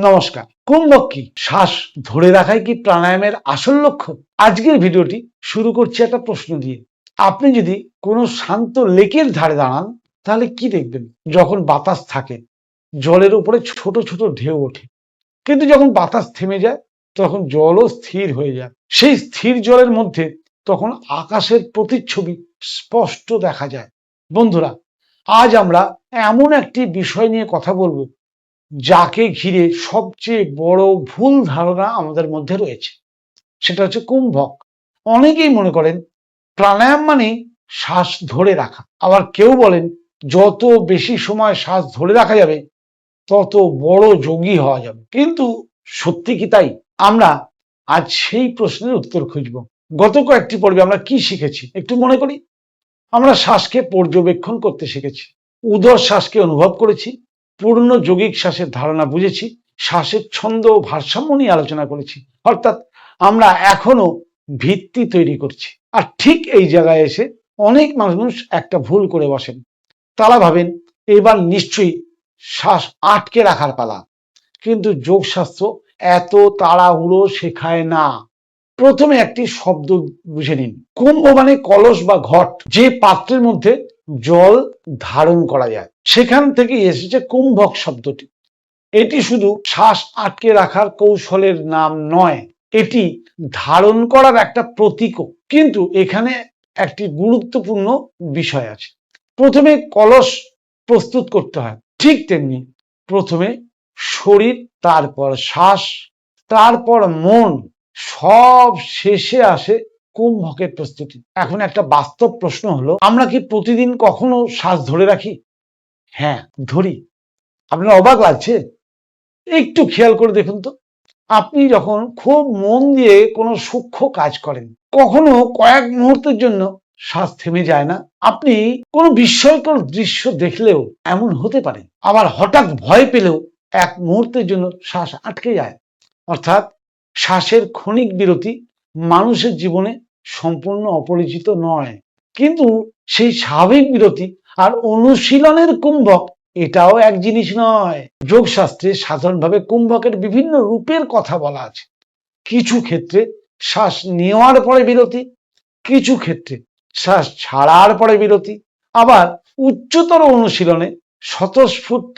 নমস্কার। কুম্ভক কি? শ্বাস ধরে রাখাই কি প্রাণায়ামের আসল লক্ষ্য? আজকের ভিডিওটি শুরু করছি একটা প্রশ্ন দিয়ে। আপনি যদি কোনো শান্ত লেকের ধারে দাঁড়ান তাহলে কি দেখবেন? যখন বাতাস থাকে জলের উপরে ছোট ছোট ঢেউ ওঠে, কিন্তু যখন বাতাস থেমে যায় তখন জলও স্থির হয়ে যায়। সেই স্থির জলের মধ্যে তখন আকাশের প্রতিচ্ছবি স্পষ্ট দেখা যায়। বন্ধুরা, আজ আমরা এমন একটি বিষয় নিয়ে কথা বলবো যাকে ঘিরে সবচেয়ে বড় ভুল ধারণা আমাদের মধ্যে রয়েছে, সেটা হচ্ছে কুম্ভক। অনেকেই মনে করেন প্রাণায়াম মানে শ্বাস ধরে রাখা, আবার কেউ বলেন যত বেশি সময় শ্বাস ধরে রাখা যাবে তত বড় যোগী হওয়া যাবে। কিন্তু সত্যি কি তাই? আমরা আজ সেই প্রশ্নের উত্তর খুঁজব। গত কয়েকটি পর্বে আমরা কি শিখেছি একটু মনে করি। আমরা শ্বাসকে পর্যবেক্ষণ করতে শিখেছি, উদর শ্বাসকে অনুভব করেছি, পূর্ণ যৌগিক শ্বাসের ধারণা বুঝেছি, শ্বাসের ছন্দ ও ভারসাম্য নিয়ে আলোচনা করেছি। অর্থাৎ আমরা এখনো ভিত্তি তৈরি করছি। আর ঠিক এই জায়গায় এসে অনেক মানুষ একটা ভুল করে বসেন। তারা ভাবেন এবার নিশ্চয়ই শ্বাস আটকে রাখার পালা, কিন্তু যোগশাস্ত্র এত তাড়াহুড়ো শেখায় না। প্রথমে একটি শব্দ বুঝে নিন। কুম্ভ মানে কলস বা ঘট, যে পাত্রের মধ্যে জল ধারণ করা যায়, সেখান থেকে এসেছে কুম্ভক শব্দটি। এটি শুধু শ্বাস আটকে রাখার কৌশলের নাম নয়, এটি ধারণ করার একটা প্রতীকও। কিন্তু এখানে একটি গুরুত্বপূর্ণ বিষয় আছে। প্রথমে কলস প্রস্তুত করতে হয়, ঠিক তেমনি প্রথমে শরীর, তারপর শ্বাস, তারপর মন, সব শেষে আসে কুম্ভকের প্রস্তুতি। এখন একটা বাস্তব প্রশ্ন হলো, আমরা কি প্রতিদিন কখনো শ্বাস ধরে রাখি? হ্যাঁ, ধরি। আপনার অবাক লাগছে? একটু খেয়াল করে দেখুন তো। আপনি যখন খুব মন দিয়ে কোনো সূক্ষ্ম কাজ করেন, কখনো কয়েক মুহূর্তের জন্য শ্বাস থেমে যায় না? আপনি কোনো বিস্ময়কর দৃশ্য দেখলেও এমন হতে পারে। আবার হঠাৎ ভয় পেলেও এক মুহূর্তের জন্য শ্বাস আটকে যায়। অর্থাৎ শ্বাসের ক্ষণিক বিরতি মানুষের জীবনে সম্পূর্ণ অপরিচিত নয়, কিন্তু সেই স্বাভাবিক বিরতি আর অনুশীলনের কুম্ভক এটাও এক জিনিস নয়। যোগশাস্ত্রে সাধারণভাবে কুম্ভকের বিভিন্ন রূপের কথা বলা আছে। কিছু ক্ষেত্রে শ্বাস নেওয়ার পরে বিরতি, কিছু ক্ষেত্রে শ্বাস ছাড়ার পরে বিরতি, আবার উচ্চতর অনুশীলনে স্বতঃস্ফূর্ত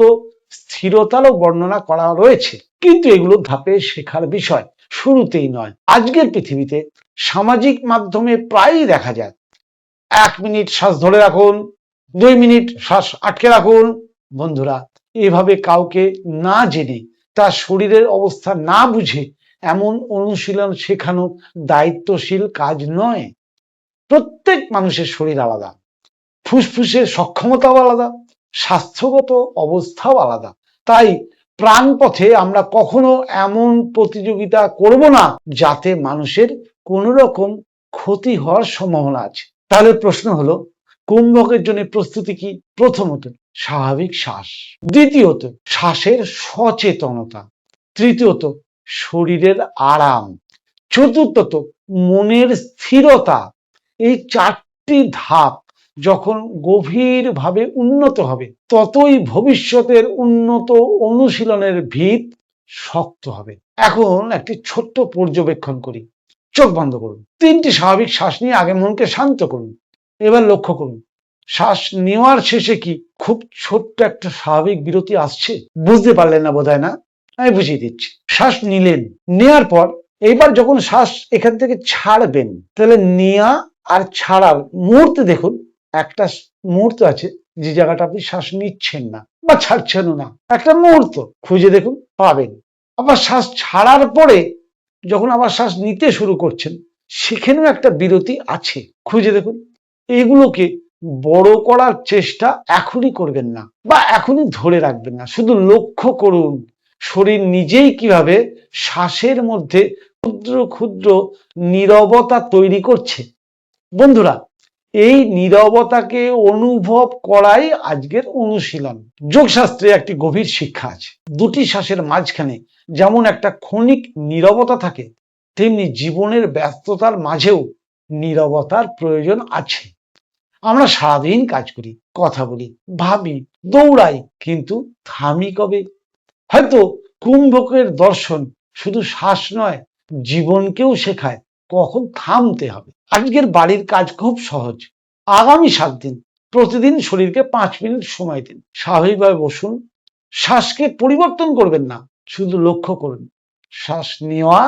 স্থিরতারও বর্ণনা করা রয়েছে। কিন্তু এগুলো ধাপে শেখার বিষয়, শুরুতেই নয়। আজকের পৃথিবীতে সামাজিক মাধ্যমে প্রায়ই দেখা যায় 1 মিনিট শ্বাস ধরে রাখুন, 2 মিনিট শ্বাস আটকে রাখুন। বন্ধুরা, এভাবে কাউকে না জেনে, তার শরীরের অবস্থা না বুঝে এমন অনুশীলন শেখানো দায়িত্বশীল কাজ নয়। প্রত্যেক মানুষের শরীর আলাদা, ফুসফুসের সক্ষমতাও আলাদা, স্বাস্থ্যগত অবস্থাও আলাদা। তাই প্রাণপথে আমরা কখনো এমন প্রতিযোগিতা করব না যাতে মানুষের কোনো রকম ক্ষতি হওয়ার সম্ভাবনা আছে। তাহলে প্রশ্ন হলো, কুম্ভকের জন্য প্রস্তুতি কি? প্রথমত স্বাভাবিক শ্বাস, দ্বিতীয়ত শ্বাসের সচেতনতা, তৃতীয়ত শরীরের আরাম, চতুর্থত মনের স্থিরতা। এই 4টি ধাপ যখন গভীরভাবে উন্নত হবে, ততই ভবিষ্যতের উন্নত অনুশীলনের ভিত শক্ত হবে। এখন একটি ছোট্ট পর্যবেক্ষণ করি। চোখ বন্ধ করুন, 3টি স্বাভাবিক শ্বাস নিয়ে আগে মনকে শান্ত করুন। এবার লক্ষ্য করুন, শ্বাস নেওয়ার শেষে কি খুব ছোট্ট একটা স্বাভাবিক বিরতি আসছে? বুঝতে পারলেন না বোধহয়, না? আমি বুঝিয়ে দিচ্ছি। শ্বাস নিলেন, নেয়ার পর এইবার যখন শ্বাস এখান থেকে ছাড়বেন, তাহলে নেয়া আর ছাড়ার মুহূর্তে দেখুন একটা মুহূর্ত আছে যে জায়গাটা আপনি শ্বাস নিচ্ছেন না বা ছাড়ছেনও না, একটা মুহূর্ত খুঁজে দেখুন, পাবেন। আবার শ্বাস ছাড়ার পরে যখন আবার শ্বাস নিতে শুরু করছেন, সেখানেও একটা বিরতি আছে, খুঁজে দেখুন। এগুলোকে বড় করার চেষ্টা এখনই করবেন না বা এখনই ধরে রাখবেন না, শুধু লক্ষ্য করুন শরীর নিজেই কিভাবে শ্বাসের মধ্যে ক্ষুদ্র ক্ষুদ্র নীরবতা তৈরি করছে। বন্ধুরা, এই নীরবতাকে অনুভব করাই আজকের অনুশীলন। যোগশাস্ত্রে একটি গভীর শিক্ষা আছে। দুটি শ্বাসের মাঝখানে যেমন একটা ক্ষণিক নীরবতা থাকে, তেমনি জীবনের ব্যস্ততার মাঝেও নীরবতার প্রয়োজন আছে। আমরা সারাদিন কাজ করি, কথা বলি, ভাবি, দৌড়াই, কিন্তু থামি কবে? হয়তো কুম্ভকের দর্শন শুধু শ্বাস নয়, জীবনকেও শেখায় কখন থামতে হবে। আজকের বাড়ির কাজ খুব সহজ। আগামী 7 দিন প্রতিদিন শরীরকে 5 মিনিট সময় দিন। স্বাভাবিকভাবে বসুন, শ্বাসকে পরিবর্তন করবেন না, শুধু লক্ষ্য করুন শ্বাস নেওয়া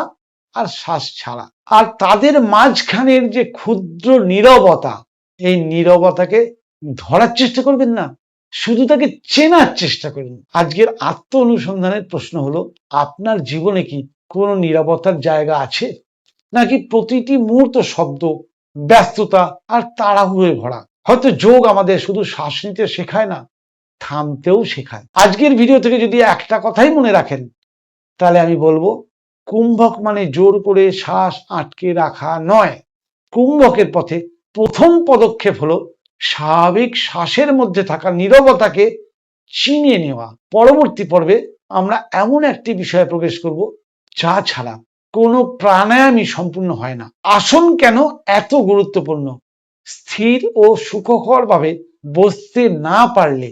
আর শ্বাস ছাড়া, আর তাদের মাঝখানের যে ক্ষুদ্র নীরবতা, এই নীরবতাকে ধরার চেষ্টা করবেন না, শুধু তাকে চেনার চেষ্টা করুন। আজকের আত্ম অনুসন্ধানের প্রশ্ন হলো, আপনার জীবনে কি কোনো নীরবতার জায়গা আছে, নাকি প্রতিটি মুহূর্ত শব্দ, ব্যস্ততা আর তাড়াহুড়োয় ভরা? হয়তো যোগ আমাদের শুধু শ্বাস নিতে শেখায় না, থামতেও শেখায়। আজকের ভিডিও থেকে যদি একটা কথাই মনে রাখেন, তাহলে আমি বলবো, কুম্ভক মানে জোর করে শ্বাস আটকে রাখা নয়। কুম্ভকের পথে প্রথম পদক্ষেপ হলো স্বাভাবিক শ্বাসের মধ্যে থাকা নীরবতাকে চিনে নেওয়া। পরবর্তী পর্বে আমরা এমন একটি বিষয়ে প্রবেশ করব যা ছাড়া কোনো প্রাণায়ামই সম্পূর্ণ হয় না। আসন কেন এত গুরুত্বপূর্ণ, স্থির ও সুখকরভাবে বসতে না পারলে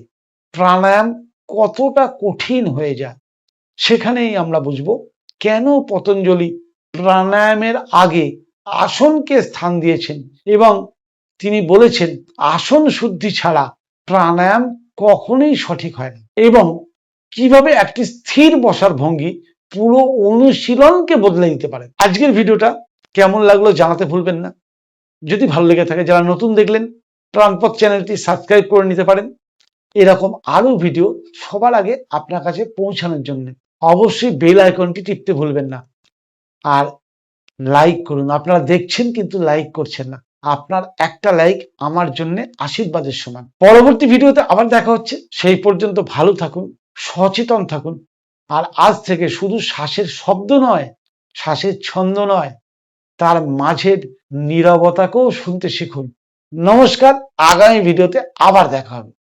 প্রাণায়াম কতটা কঠিন হয়ে যায়, সেখানেই আমরা বুঝব কেন পতঞ্জলি প্রাণায়ামের আগে আসনকে স্থান দিয়েছেন এবং তিনি বলেছেন আসন শুদ্ধি ছাড়া প্রাণায়াম কখনোই সঠিক হয় না, এবং কিভাবে একটি স্থির বসার ভঙ্গি পুরো অনুশীলনকে বদলে দিতে পারে। আজকের ভিডিওটা কেমন লাগলো জানাতে ভুলবেন না। যদি ভালো লেগে থাকে, যারা নতুন দেখলেন, প্রাণপথ চ্যানেলটি সাবস্ক্রাইব করে নিতে পারেন। এরকম আরো ভিডিও সবার আগে আপনার কাছে পৌঁছানোর জন্য অবশ্যই বেল আইকনটি টিপতে ভুলবেন না, আর লাইক করুন। আপনারা দেখছেন কিন্তু লাইক করছেন না। আপনার একটা লাইক আমার জন্য আশীর্বাদের সমান। পরবর্তী ভিডিওতে আবার দেখা হচ্ছে। সেই পর্যন্ত ভালো থাকুন, সচেতন থাকুন, আর আজ থেকে শুধু শ্বাসের শব্দ নয়, শ্বাসের ছন্দ নয়, তার মাঝের নীরবতাকেও শুনতে শিখুন। নমস্কার, আগামী ভিডিওতে আবার দেখা হবে।